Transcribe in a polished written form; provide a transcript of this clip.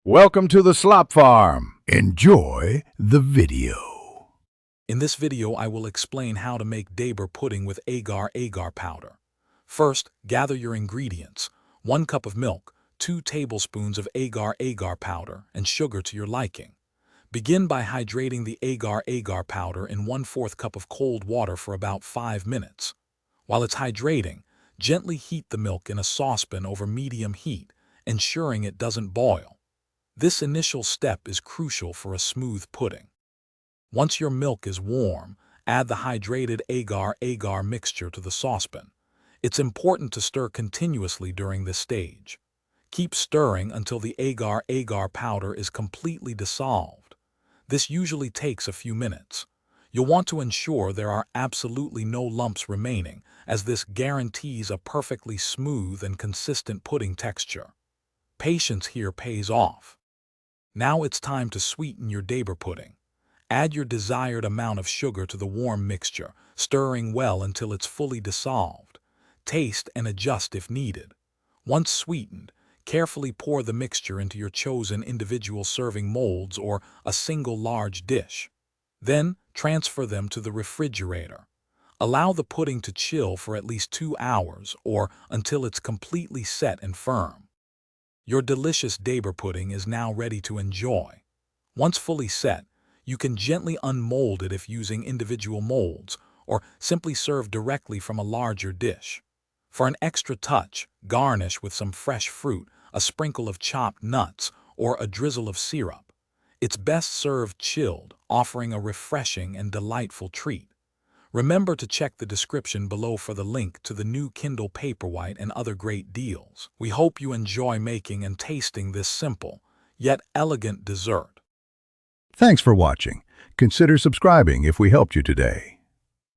Welcome to the Slop Farm. Enjoy the video. In this video, I will explain how to make Daber pudding with Agar Agar powder. First, gather your ingredients: 1 cup of milk, 2 tablespoons of Agar Agar powder, and sugar to your liking. Begin by hydrating the Agar Agar powder in 1/4 cup of cold water for about 5 minutes. While it's hydrating, gently heat the milk in a saucepan over medium heat, ensuring it doesn't boil. This initial step is crucial for a smooth pudding. Once your milk is warm, add the hydrated Agar Agar mixture to the saucepan. It's important to stir continuously during this stage. Keep stirring until the Agar Agar powder is completely dissolved. This usually takes a few minutes. You'll want to ensure there are absolutely no lumps remaining, as this guarantees a perfectly smooth and consistent pudding texture. Patience here pays off. Now it's time to sweeten your Daber pudding. Add your desired amount of sugar to the warm mixture, stirring well until it's fully dissolved. Taste and adjust if needed. Once sweetened, carefully pour the mixture into your chosen individual serving molds or a single large dish. Then, transfer them to the refrigerator. Allow the pudding to chill for at least 2 hours or until it's completely set and firm. Your delicious Daber pudding is now ready to enjoy. Once fully set, you can gently unmold it if using individual molds, or simply serve directly from a larger dish. For an extra touch, garnish with some fresh fruit, a sprinkle of chopped nuts, or a drizzle of syrup. It's best served chilled, offering a refreshing and delightful treat. Remember to check the description below for the link to the new Kindle Paperwhite and other great deals. We hope you enjoy making and tasting this simple, yet elegant dessert. Thanks for watching. Consider subscribing if we helped you today.